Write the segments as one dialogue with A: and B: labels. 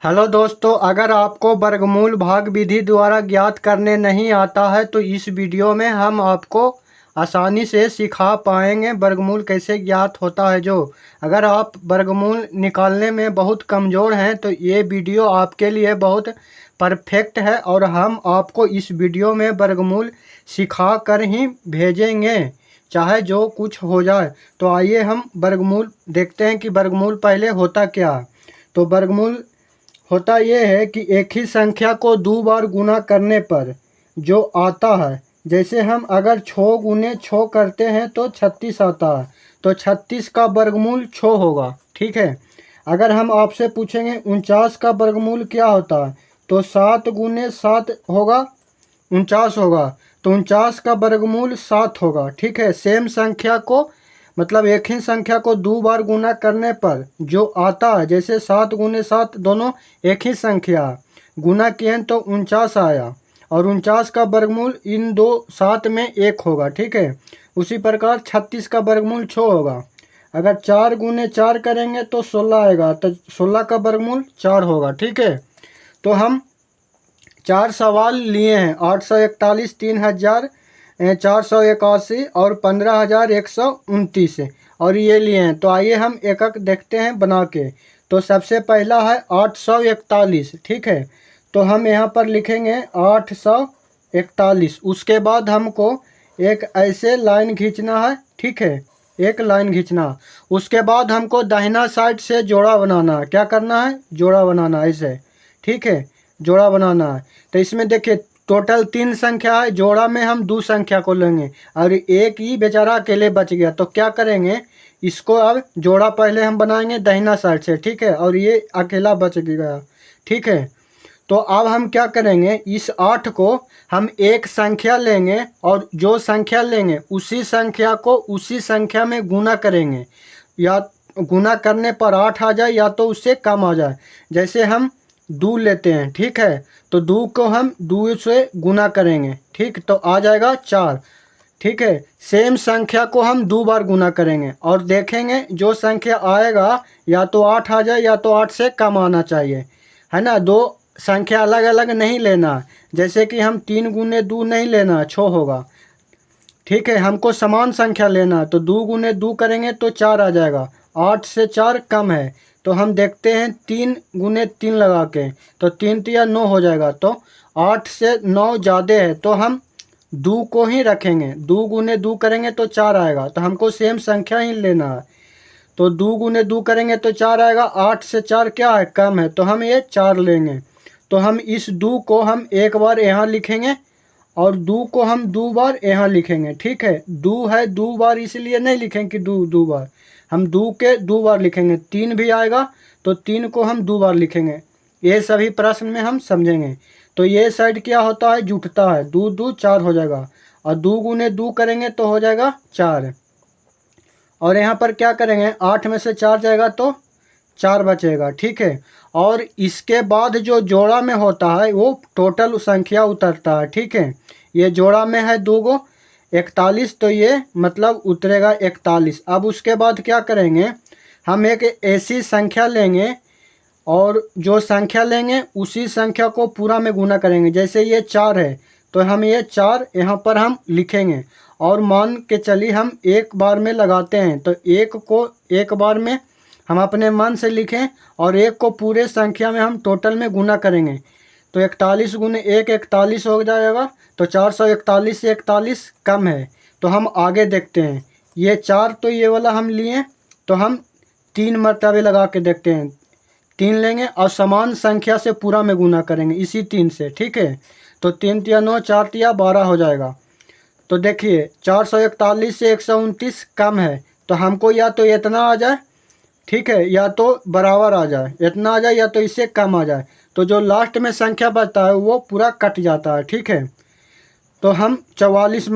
A: Hello दोस्तों, अगर आपको वर्गमूल भाग विधि द्वारा ज्ञात करने नहीं आता है तो इस वीडियो में हम आपको आसानी से सिखा पाएंगे वर्गमूल कैसे ज्ञात होता है। जो अगर आप वर्गमूल निकालने में बहुत कमज़ोर हैं तो ये वीडियो आपके लिए बहुत परफेक्ट है और हम आपको इस वीडियो में वर्गमूल सिखा कर ही भेजेंगे, चाहे जो कुछ हो जाए। तो आइए हम वर्गमूल देखते हैं कि वर्गमूल पहले होता क्या है। तो वर्गमूल होता यह है कि एक ही संख्या को दो बार गुना करने पर जो आता है, जैसे हम अगर 6 गुने 6 करते हैं तो 36 आता है, तो 36 का वर्गमूल 6 होगा। ठीक है। अगर हम आपसे पूछेंगे 49 का वर्गमूल क्या होता है, तो 7 गुने 7 होगा, 49 होगा, तो 49 का वर्गमूल 7 होगा। ठीक है। सेम संख्या को मतलब एक ही संख्या को दो बार गुना करने पर जो आता है, जैसे 7 गुने 7 दोनों एक ही संख्या गुना किए तो 49 आया, और 49 का वर्गमूल इन दो 7 में 1 होगा। ठीक है। उसी प्रकार 36 का वर्गमूल 6 होगा। अगर 4 गुने 4 करेंगे तो 16 आएगा, तो 16 का वर्गमूल 4 होगा। ठीक है। तो हम 4 सवाल लिए हैं, 841, 3481 और 15129, और ये लिए हैं। तो आइए हम एक एक देखते हैं बना के। तो सबसे पहला है 841। ठीक है। तो हम यहाँ पर लिखेंगे 841। उसके बाद हमको एक ऐसे लाइन खींचना है। ठीक है। एक लाइन खींचना। उसके बाद हमको दाहिना साइड से जोड़ा बनाना है। क्या करना है? जोड़ा बनाना है ऐसे। ठीक है। जोड़ा बनाना है। तो इसमें देखिए टोटल 3 संख्या है, जोड़ा में हम 2 संख्या को लेंगे और एक ही बेचारा अकेले बच गया। तो क्या करेंगे, इसको अब जोड़ा पहले हम बनाएंगे दाहिना साइड से। ठीक है। और ये अकेला बच गया। ठीक है। तो अब हम क्या करेंगे, इस 8 को हम एक संख्या लेंगे और जो संख्या लेंगे उसी संख्या को उसी संख्या में गुना करेंगे, या गुना करने पर 8 आ जाए या तो उससे कम आ जाए। जैसे हम 2 लेते हैं। ठीक है। तो 2 को हम 2 से गुना करेंगे। ठीक, तो आ जाएगा 4। ठीक है। सेम संख्या को हम 2 बार गुना करेंगे और देखेंगे जो संख्या आएगा या तो 8 आ जाए या तो 8 से कम आना चाहिए, है ना। दो संख्या अलग अलग नहीं लेना, जैसे कि हम 3 गुने 2 नहीं लेना, 6 होगा। ठीक है। हमको समान संख्या लेना है, तो 2 गुने 2 करेंगे तो 4 आ जाएगा, 8 से 4 कम है। तो हम देखते हैं 3 गुने 3 लगा के, तो 3 तिया 9 हो जाएगा। तो 8 से 9 ज़्यादा है तो हम 2 को ही रखेंगे। 2 गुने 2 करेंगे तो 4 आएगा, तो हमको सेम संख्या ही लेना है। तो 2 गुने 2 करेंगे तो 4 आएगा, 8 से 4 क्या है? कम है, तो हम ये 4 लेंगे। तो हम इस 2 को हम एक बार यहाँ लिखेंगे और 2 को हम 2 बार यहाँ लिखेंगे। ठीक है। 2 है 2 बार इसलिए नहीं लिखेंगे कि 2 बार, हम 2 के 2 बार लिखेंगे। 3 भी आएगा तो 3 को हम 2 बार लिखेंगे। ये सभी प्रश्न में हम समझेंगे। तो ये साइड क्या होता है? जुटता है। 2 2 4 हो जाएगा, और 2 गुने 2 करेंगे तो हो जाएगा 4। और यहाँ पर क्या करेंगे, 8 में से 4 जाएगा तो 4 बचेगा। ठीक है। और इसके बाद जो जोड़ा में होता है वो टोटल संख्या उतरता है। ठीक है। ये जोड़ा में है 2 गो 41, तो ये मतलब उतरेगा 41। अब उसके बाद क्या करेंगे, हम एक ऐसी संख्या लेंगे और जो संख्या लेंगे उसी संख्या को पूरा में गुना करेंगे। जैसे ये 4 है तो हम ये 4 यहाँ पर हम लिखेंगे, और मान के चलिए हम एक बार में लगाते हैं, तो एक को एक बार में हम अपने मन से लिखें और एक को पूरे संख्या में हम टोटल में गुना करेंगे। तो 41 गुने 1 41 हो जाएगा। तो 441 से 41 कम है, तो हम आगे देखते हैं। ये 4 तो ये वाला हम लिए, तो हम 3 मरतबे लगा के देखते हैं। 3 लेंगे और समान संख्या से पूरा में गुना करेंगे इसी 3 से। ठीक है। तो 3 तिया 9, 4 तिया 12 हो जाएगा। तो देखिए 441 से 129 कम है, तो हमको या तो इतना आ जाए, ठीक है, या तो बराबर आ जाए, इतना आ जाए या तो इससे कम आ जाए। तो जो लास्ट में संख्या बचता है वो पूरा कट जाता है। ठीक है। तो हम 44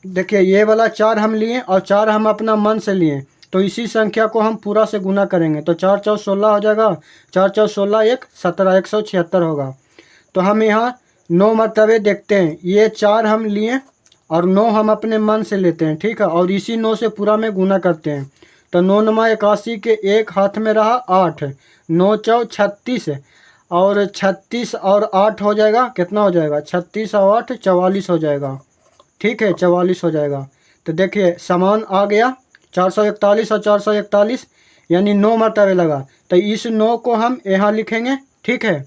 A: देखिए ये वाला 4 हम लिए और 4 हम अपना मन से लिए, तो इसी संख्या को हम पूरा से गुना करेंगे। तो 4 4 16 हो जाएगा, 4 4 16 1 17 176 होगा। तो हम यहाँ 9 मरतबे देखते हैं, ये 4 हम लिए और 9 हम अपने मन से लेते हैं। ठीक है। और इसी 9 से पूरा में गुना करते हैं। तो 9 9 81 के एक हाथ में रहा 8, 9 4 36, और 36 और 8 हो जाएगा, कितना हो जाएगा, 36 और 8 44 हो जाएगा। ठीक है, 44 हो जाएगा। तो देखिए समान आ गया, 441 और 441 यानी 9 मरतबे लगा। तो इस 9 को हम यहाँ लिखेंगे, ठीक है,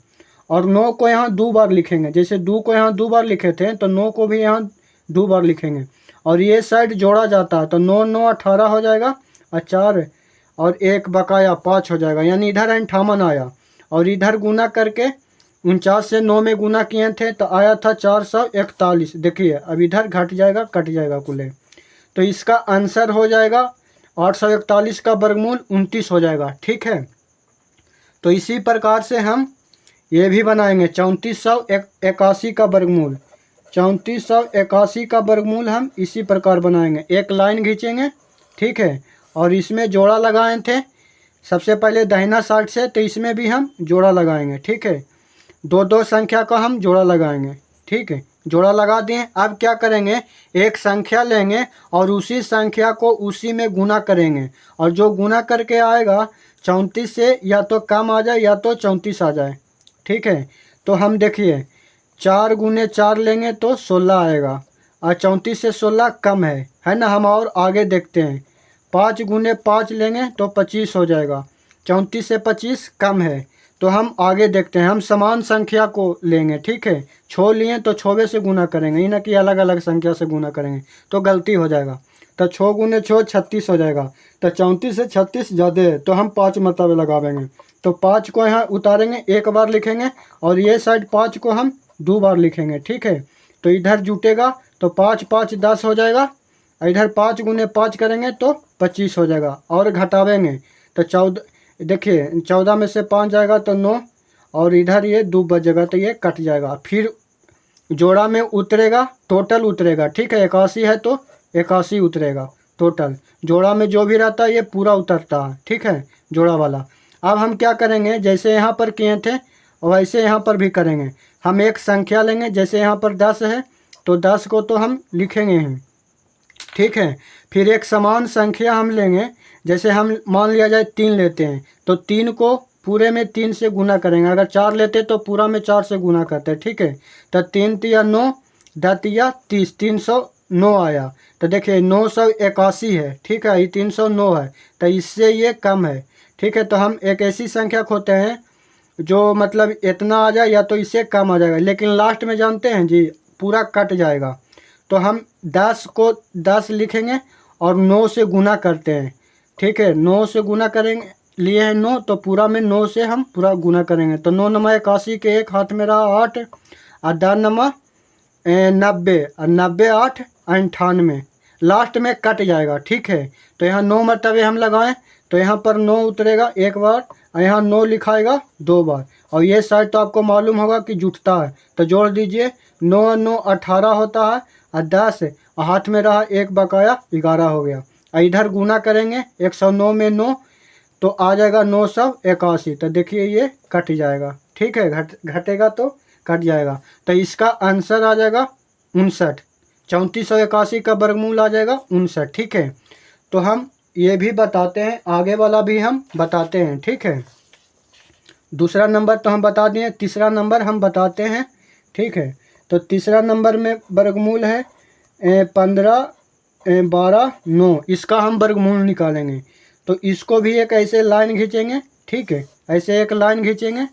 A: और 9 को यहाँ 2 बार लिखेंगे। जैसे 2 को यहाँ 2 बार लिखे थे तो 9 को भी यहाँ 2 बार लिखेंगे। और ये साइड जोड़ा जाता है तो 9 9 18 हो जाएगा, और 4 और 1 बकाया 5 हो जाएगा, यानी इधर 58 आया। और इधर गुना करके 49 से 9 में गुना किए थे तो आया था 441। देखिए अब इधर घट जाएगा, कट जाएगा कुल। तो इसका आंसर हो जाएगा 841 का वर्गमूल 29 हो जाएगा। ठीक है, तो इसी प्रकार से हम ये भी बनाएंगे 3481 का वर्गमूल। 3481 का वर्गमूल हम इसी प्रकार बनाएंगे, एक लाइन खींचेंगे, ठीक है, और इसमें जोड़ा लगाए थे सबसे पहले दाहिना साइड से, तो इसमें भी हम जोड़ा लगाएंगे। ठीक है, दो दो संख्या का हम जोड़ा लगाएंगे। ठीक है, जोड़ा लगा दिए। अब क्या करेंगे, एक संख्या लेंगे और उसी संख्या को उसी में गुना करेंगे, और जो गुना करके आएगा 34 से या तो कम आ जाए या तो 34 आ जाए। ठीक है, तो हम देखिए 4 गुने 4 लेंगे तो 16 आएगा, और 34 से 16 कम है ना। हम और आगे देखते हैं, 5 गुने 5 लेंगे तो 25 हो जाएगा, 34 से 25 कम है। तो हम आगे देखते हैं, हम समान संख्या को लेंगे। ठीक है, 6 लिए तो 6 से गुना करेंगे, ये ना कि अलग अलग संख्या से गुना करेंगे तो गलती हो जाएगा। तो 6 गुने 6 36 हो जाएगा, तो 34 से 36 ज़्यादा है तो हम 5 मरतबे लगावेंगे। तो 5 को यहाँ उतारेंगे, एक बार लिखेंगे, और ये साइड 5 को हम 2 बार लिखेंगे। ठीक है, तो इधर जुटेगा तो 5 5 10 हो जाएगा, इधर 5 गुने 5 करेंगे तो 25 हो जाएगा, और घटावेंगे तो 14। देखिए 14 में से 5 जाएगा तो 9, और इधर ये 2 बचेगा तो ये कट जाएगा। फिर जोड़ा में उतरेगा, टोटल उतरेगा। ठीक है, 81 है तो 81 उतरेगा टोटल। जोड़ा में जो भी रहता है ये पूरा उतरता है। ठीक है, जोड़ा वाला। अब हम क्या करेंगे, जैसे यहाँ पर किए थे वैसे यहाँ पर भी करेंगे। हम एक संख्या लेंगे, जैसे यहाँ पर 10 है तो 10 को तो हम लिखेंगे ही। ठीक है, फिर एक समान संख्या हम लेंगे, जैसे हम मान लिया जाए 3 लेते हैं तो 3 को पूरे में 3 से गुना करेंगे। अगर 4 लेते तो पूरा में 4 से गुना करते हैं। ठीक है, तो 3 तिया 9, 10 तिया 30, 309 आया। तो देखिए 981 है। ठीक है, ये 309 है तो इससे ये कम है। ठीक है, तो हम एक ऐसी संख्या खोते हैं जो मतलब इतना आ जाए या तो इससे कम आ जाएगा, लेकिन लास्ट में जानते हैं जी पूरा कट जाएगा। तो हम 10 को 10 लिखेंगे और 9 से गुना करते हैं। ठीक है, 9 से गुना करेंगे, लिए हैं 9 तो पूरा में 9 से हम पूरा गुना करेंगे। तो 9 नमा 81 के एक हाथ में रहा 8, और 10 नमा 90, और 90 8 98, लास्ट में कट जाएगा। ठीक है, तो यहाँ 9 मरतबे हम लगाएं तो यहाँ पर 9 उतरेगा एक बार, और यहाँ 9 लिखाएगा 2 बार, और ये साइड तो आपको मालूम होगा कि जुटता है। तो जोड़ दीजिए, 9 9 18 होता है, और 10 और हाथ में रहा एक बकाया 11 हो गया। और इधर गुना करेंगे 109 में 9 तो आ जाएगा 981। तो देखिए ये कट जाएगा। ठीक है, घटेगा तो कट जाएगा। तो इसका आंसर आ जाएगा 59। 3481 का वर्गमूल आ जाएगा 59। ठीक है, तो हम ये भी बताते हैं, आगे वाला भी हम बताते हैं। ठीक है, दूसरा नंबर तो हम बता दिए, तीसरा नंबर हम बताते हैं। ठीक है, तो तीसरा नंबर में वर्गमूल है 15 12 9, इसका हम वर्गमूल निकालेंगे। तो इसको भी एक ऐसे लाइन खींचेंगे। ठीक है, ऐसे एक लाइन खींचेंगे,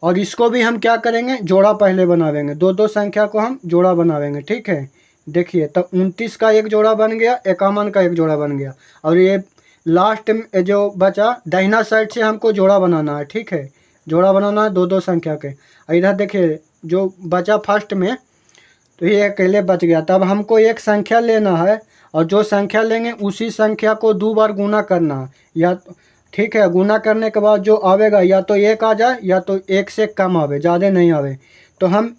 A: और इसको भी हम क्या करेंगे, जोड़ा पहले बनावेंगे। दो दो संख्या को हम जोड़ा बनावेंगे। ठीक है, देखिए तो 29 का एक जोड़ा बन गया, 51 का एक जोड़ा बन गया, और ये लास्ट में जो बचा दाहिना साइड से हमको जोड़ा बनाना है। ठीक है, जोड़ा बनाना है दो दो संख्या के। इधर देखिए जो बचा फर्स्ट में, तो ये अकेले बच गया। तब हमको एक संख्या लेना है, और जो संख्या लेंगे उसी संख्या को 2 बार गुना करना है, या ठीक है, गुना करने के बाद जो आवेगा या तो 1 आ जाए या तो 1 से कम आवे, ज़्यादा नहीं आवे। तो हम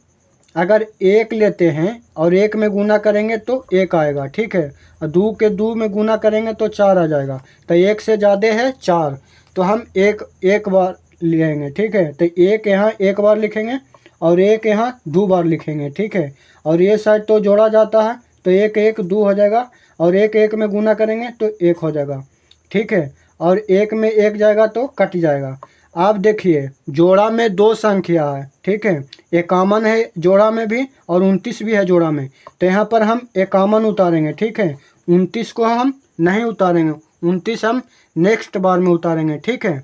A: अगर 1 लेते हैं और 1 में गुना करेंगे तो 1 आएगा। ठीक है, और 2 के 2 में गुना करेंगे तो 4 आ जाएगा। तो 1 से ज़्यादा है 4, तो हम एक बार लेंगे। ठीक है, तो 1 यहाँ एक बार लिखेंगे और 1 यहाँ 2 बार लिखेंगे। ठीक है, और ये साइड तो जोड़ा जाता है तो 1 1 2 हो जाएगा, और 1 1 में गुना करेंगे तो 1 हो जाएगा। ठीक है, और 1 में 1 जाएगा तो कट जाएगा। आप देखिए जोड़ा में दो संख्या है, ठीक है, 51 है जोड़ा में भी और 29 भी है जोड़ा में। तो यहाँ पर हम 51 उतारेंगे, ठीक है, 29 को हम नहीं उतारेंगे, 29 हम नेक्स्ट बार में उतारेंगे, ठीक है।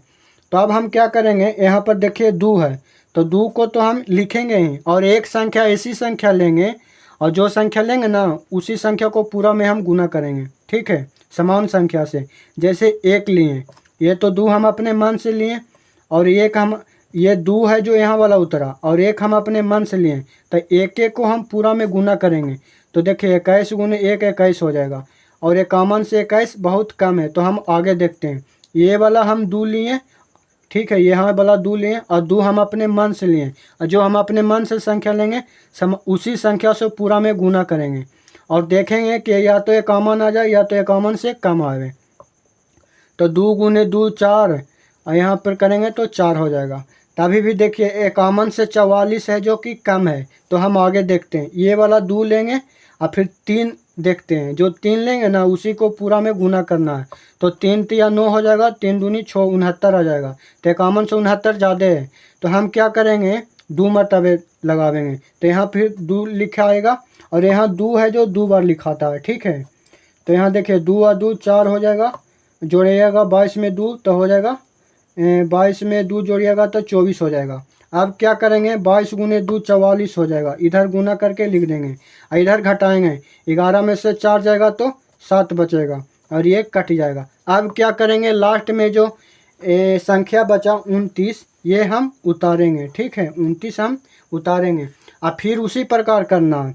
A: तो अब हम क्या करेंगे, यहाँ पर देखिए 2 है, तो 2 को तो हम लिखेंगे ही, और एक संख्या ऐसी संख्या लेंगे, और जो संख्या लेंगे ना उसी संख्या को पूरा में हम गुना करेंगे, ठीक है, समान संख्या से। जैसे 1 लिए, ये तो 2 हम अपने मन से लिए, और एक हम ये 2 है जो यहाँ वाला उतरा, और एक हम अपने मन से लिए, तो एक एक को हम पूरा में गुना करेंगे। तो देखिए 21 गुने 1 21 हो जाएगा, और 51 से 21 बहुत कम है, तो हम आगे देखते हैं। ये वाला हम 2 लिए, ठीक है, यहाँ वाला 2 लिए, और 2 हम अपने मन से लिए, और जो हम अपने मन से संख्या लेंगे उसी संख्या से पूरा में गुना करेंगे, और देखेंगे कि या तो 51 आ जाए या तो 51 से कम आवे। तो 2 गुने 2 4, और यहाँ पर करेंगे तो 4 हो जाएगा। तभी भी देखिए 51 से 44 है जो कि कम है, तो हम आगे देखते हैं। ये वाला 2 लेंगे और फिर 3 देखते हैं, जो 3 लेंगे ना उसी को पूरा में गुना करना है। तो 3 तिया 9 हो जाएगा, 3 दूनी 6 69 आ जाएगा। तो 51 से 69 ज़्यादा है, तो हम क्या करेंगे 2 मरतबे लगावेंगे। तो यहाँ फिर 2 लिखा आएगा, और यहाँ 2 है जो 2 बार लिखाता है, ठीक है। तो यहाँ देखिए 2 और 2 4 हो जाएगा, जोड़िएगा 22 में 2 तो हो जाएगा 22 में 2 जोड़िएगा तो 24 हो जाएगा। अब क्या करेंगे 22 गुने 2 44 हो जाएगा, इधर गुना करके लिख देंगे, और इधर घटाएंगे, 11 में से 4 जाएगा तो 7 बचेगा, और ये कट जाएगा। अब क्या करेंगे लास्ट में जो संख्या बचा 29, ये हम उतारेंगे, ठीक है, 29 हम उतारेंगे। और फिर उसी प्रकार करना है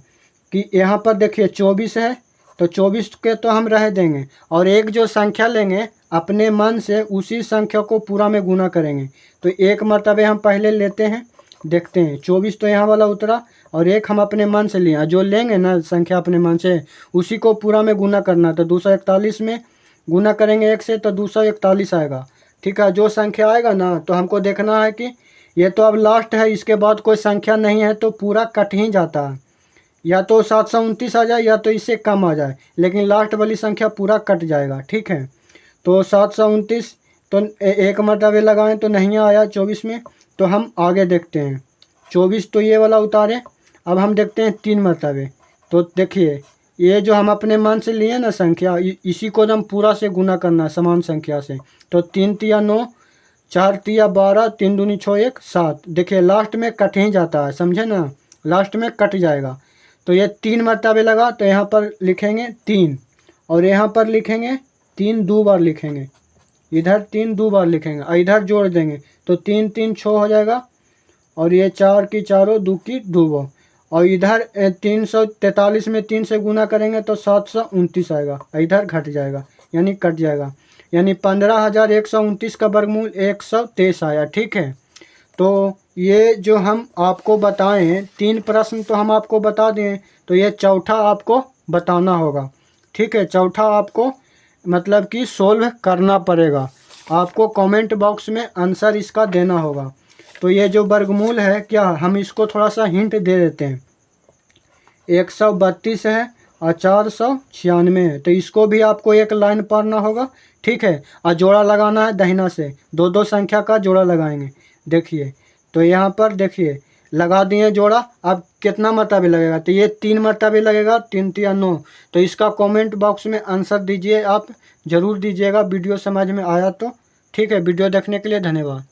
A: कि यहाँ पर देखिए 24 है, तो 24 के तो हम रह देंगे, और एक जो संख्या लेंगे अपने मन से उसी संख्या को पूरा में गुना करेंगे। तो एक मरतबे हम पहले लेते हैं, देखते हैं 24 तो यहाँ वाला उतरा, और एक हम अपने मन से लिए, जो लेंगे ना संख्या अपने मन से उसी को पूरा में गुना करना। तो 241 में गुना करेंगे 1 से तो 241 आएगा, ठीक है। जो संख्या आएगा ना तो हमको देखना है कि ये तो अब लास्ट है, इसके बाद कोई संख्या नहीं है तो पूरा कट ही जाता है, या तो 729 आ जाए या तो इससे कम आ जाए, लेकिन लास्ट वाली संख्या पूरा कट जाएगा, ठीक है। तो 729 तो एक मरतबे लगाएं तो नहीं आया 24 में, तो हम आगे देखते हैं। 24 तो ये वाला उतारे, अब हम देखते हैं 3 मरतबे। तो देखिए ये जो हम अपने मन से लिए ना संख्या, इसी को हम पूरा से गुना करना समान संख्या से। तो 3 तिया 9, 4 तिया 12, 3 दूनी 6 1 7। देखिए लास्ट में कट ही जाता है, समझे ना, लास्ट में कट जाएगा। तो ये 3 मरतबे लगा, तो यहाँ पर लिखेंगे 3, और यहाँ पर लिखेंगे 3 2 बार लिखेंगे, इधर 3 2 बार लिखेंगे, और इधर जोड़ देंगे तो 3 3 6 हो जाएगा, और ये 4 की 4 2 की 2, और इधर 343 में 3 से गुना करेंगे तो 729 आएगा, इधर घट जाएगा यानी कट जाएगा, यानी 15,129 का वर्गमूल 123 आया, ठीक है। तो ये जो हम आपको बताएं 3 प्रश्न तो हम आपको बता दें, तो ये चौथा आपको बताना होगा, ठीक है। चौथा आपको मतलब कि सोल्व करना पड़ेगा, आपको कमेंट बॉक्स में आंसर इसका देना होगा। तो ये जो वर्गमूल है, क्या हम इसको थोड़ा सा हिंट दे देते हैं। 132 है और 496 है, तो इसको भी आपको एक लाइन पढ़ना होगा, ठीक है। और जोड़ा लगाना है दाहिना से, 2 2 संख्या का जोड़ा लगाएंगे। देखिए तो यहाँ पर देखिए लगा दिए जोड़ा, अब कितना मरतबे लगेगा, तो ये 3 मरतबे लगेगा, 3 तिया 9। तो इसका कमेंट बॉक्स में आंसर दीजिए, आप ज़रूर दीजिएगा, वीडियो समझ में आया तो, ठीक है। वीडियो देखने के लिए धन्यवाद।